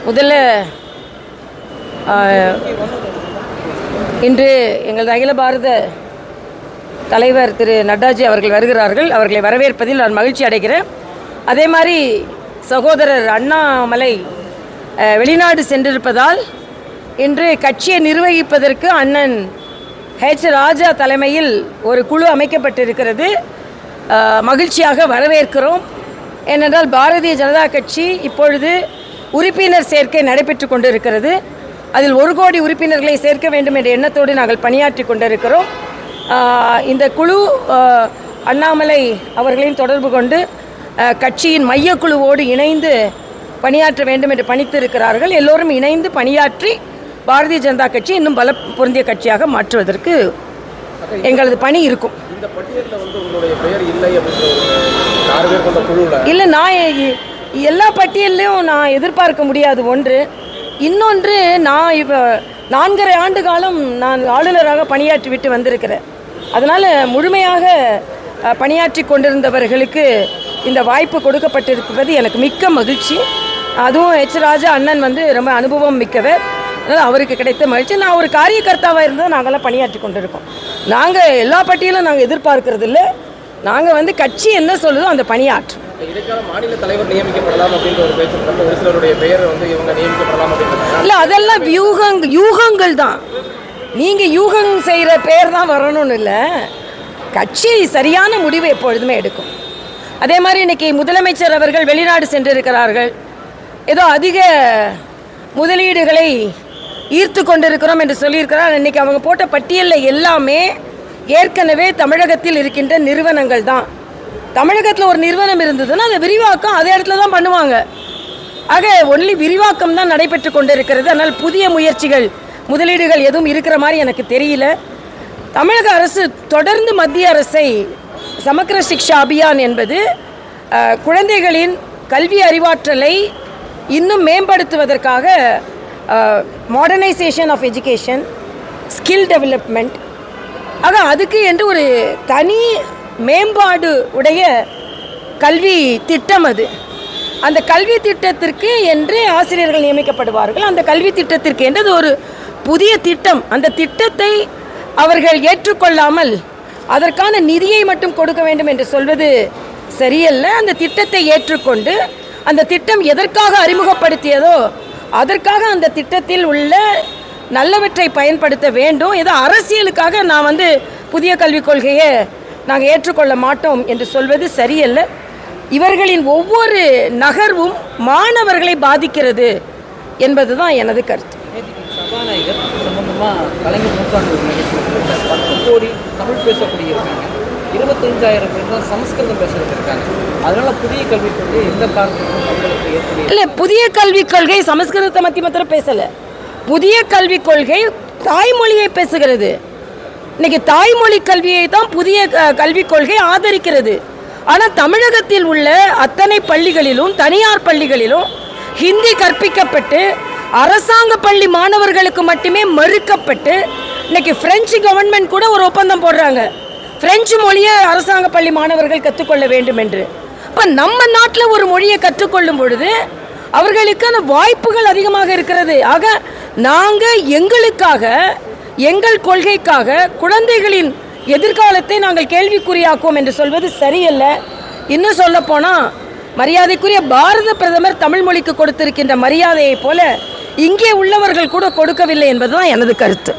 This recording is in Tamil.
முதல்ல இன்று எங்களது அகில பாரத தலைவர் திரு நட்டாஜி அவர்கள் வருகிறார்கள். அவர்களை வரவேற்பதில் நான் மகிழ்ச்சி அடைகிறேன். அதே மாதிரி சகோதரர் அண்ணாமலை வெளிநாடு சென்றிருப்பதால் இன்று கட்சியை நிர்வகிப்பதற்கு அண்ணன் ராஜா தலைமையில் ஒரு குழு அமைக்கப்பட்டிருக்கிறது. மகிழ்ச்சியாக வரவேற்கிறோம். ஏனென்றால் பாரதிய ஜனதா கட்சி இப்பொழுது உறுப்பினர் சேர்க்கை நடைபெற்று கொண்டிருக்கிறது. அதில் 1 கோடி உறுப்பினர்களை சேர்க்க வேண்டும் என்ற எண்ணத்தோடு நாங்கள் பணியாற்றி கொண்டிருக்கிறோம். இந்த குழு அண்ணாமலை அவர்களையும் தொடர்பு கொண்டு கட்சியின் மையக்குழுவோடு இணைந்து பணியாற்ற வேண்டும் என்று பணித்திருக்கிறார்கள். எல்லோரும் இணைந்து பணியாற்றி பாரதிய ஜனதா கட்சி இன்னும் பல பொருந்திய கட்சியாக மாற்றுவதற்கு எங்களது பணி இருக்கும். இந்த பட்டியலில் வந்து உங்களுடைய பெயர் இல்லை இல்லை, நான் எல்லா பட்டியல்லையும் நான் எதிர்பார்க்க முடியாது. ஒன்று, இன்னொன்று, நான் இப்போ 4.5 ஆண்டு காலம் நான் ஆளுநராக பணியாற்றி விட்டு வந்திருக்கிறேன். அதனால் முழுமையாக பணியாற்றி கொண்டிருந்தவர்களுக்கு இந்த வாய்ப்பு கொடுக்கப்பட்டிருப்பது எனக்கு மிக்க மகிழ்ச்சி. அதுவும் ராஜா அண்ணன் வந்து ரொம்ப அனுபவம் மிக்கவர். அதனால் அவருக்கு கிடைத்த மகிழ்ச்சி. நான் ஒரு காரியகர்த்தாவாக இருந்தால் நாங்கள்லாம் பணியாற்றி கொண்டிருக்கோம். நாங்கள் எல்லா பட்டியலும் நாங்கள் எதிர்பார்க்கறது இல்லை. நாங்கள் வந்து கட்சி என்ன சொல்லுதோ அந்த பணியாற்றும். இதுக்காக மாநில தலைவர் நியமிக்கப்படலாம் அப்படின்ற ஒரு பேச்சு ஒரு சிலருடைய பெயர் வந்து இவங்க நியமிக்கப்படலாம் அப்படின்றது இல்லை, அதெல்லாம் யூகங்கள் தான். நீங்கள் யூகம் செய்கிற பேர் தான் வரணும்னு இல்லை. கட்சி சரியான முடிவை எப்பொழுதுமே எடுக்கும். அதே மாதிரி இன்றைக்கி முதலமைச்சர் அவர்கள் வெளிநாடு சென்றிருக்கிறார்கள். ஏதோ அதிக முதலீடுகளை ஈர்த்து கொண்டிருக்கிறோம் என்று சொல்லியிருக்கிறார். இன்றைக்கி அவங்க போட்ட பட்டியலில் எல்லாமே ஏற்கனவே தமிழகத்தில் இருக்கின்ற நிறுவனங்கள் தான். தமிழகத்தில் ஒரு நிறுவனம் இருந்ததுன்னா அதை விரிவாக்கம் அதே இடத்துல தான் பண்ணுவாங்க. ஆக ஒன்லி விரிவாக்கம் தான் நடைபெற்று கொண்டிருக்கிறது. அதனால் புதிய முயற்சிகள் முதலீடுகள் எதுவும் இருக்கிற மாதிரி எனக்கு தெரியல. தமிழக அரசு தொடர்ந்து மத்திய அரசை சமக்கிர சிக்ஷா அபியான் என்பது குழந்தைகளின் கல்வி அறிவாற்றலை இன்னும் மேம்படுத்துவதற்காக modernisation of education, skill development, ஆக அதுக்கு என்று ஒரு தனி மேம்பாடு உடைய கல்வி திட்டம் அது. அந்த கல்வி திட்டத்திற்கு என்று ஆசிரியர்கள் நியமிக்கப்படுவார்கள். அந்த கல்வி திட்டத்திற்கு என்று அது ஒரு புதிய திட்டம். அந்த திட்டத்தை அவர்கள் ஏற்றுக்கொள்ளாமல் அதற்கான நிதியை மட்டும் கொடுக்க வேண்டும் என்று சொல்வது சரியல்ல. அந்த திட்டத்தை ஏற்றுக்கொண்டு அந்த திட்டம் எதற்காக அறிமுகப்படுத்தியதோ அதற்காக அந்த திட்டத்தில் உள்ள நல்லவற்றை பயன்படுத்த வேண்டும். ஏதோ அரசியலுக்காக நான் வந்து புதிய கல்விக் கொள்கையை நாங்கள் ஏற்றுக்கொள்ள மாட்டோம் என்று சொல்வது சரியல்ல. இவர்களின் ஒவ்வொரு நகர்வும் மாணவர்களை பாதிக்கிறது என்பது தான் எனது கருத்து. சபாநாயகர் சம்பந்தமாக கலைஞர் நூற்றாண்டு நிகழ்ச்சியில் 10 கோடி தமிழ் பேசக்கூடிய இருக்காங்க, 25,000 பேர் தான் சமஸ்கிருதம் பேசுறது இருக்காங்க. அதனால புதிய கல்விக் கொள்கை எந்த காரணத்துக்கும் மக்களுக்கு ஏற்படுத்தி இல்லை, புதிய கல்விக் கொள்கை சமஸ்கிருதத்தை மாத்திரம் பேசலை. புதிய கல்விக் கொள்கை தாய்மொழியை பேசுகிறது. இன்னைக்கு தாய்மொழி கல்வியை தான் புதிய கல்விக் கொள்கை ஆதரிக்கிறது. ஆனால் தமிழகத்தில் உள்ள அத்தனை பள்ளிகளிலும் தனியார் பள்ளிகளிலும் ஹிந்தி கற்பிக்கப்பட்டு அரசாங்க பள்ளி மாணவர்களுக்கு மட்டுமே மறுக்கப்பட்டு இன்னைக்கு பிரெஞ்சு கவர்மெண்ட் கூட ஒரு ஒப்பந்தம் போடுறாங்க, பிரெஞ்சு மொழியை அரசாங்க பள்ளி மாணவர்கள் கற்றுக்கொள்ள வேண்டும் என்று. இப்போ நம்ம நாட்டில் ஒரு மொழியை கற்றுக்கொள்ளும் பொழுது அவர்களுக்கான வாய்ப்புகள் அதிகமாக இருக்கிறது. ஆக நாங்கள் எங்களுக்காக எங்கள் கொள்கைக்காக குழந்தைகளின் எதிர்காலத்தை நாங்கள் கேள்விக்குறியாக்குவோம் என்று சொல்வது சரியல்ல. இன்னும் சொல்லப்போனால் மரியாதைக்குரிய பாரத பிரதமர் தமிழ் மொழிக்கு கொடுத்திருக்கின்ற மரியாதையை போல இங்கே உள்ளவர்கள் கூட கொடுக்கவில்லை என்பதுதான் எனது கருத்து.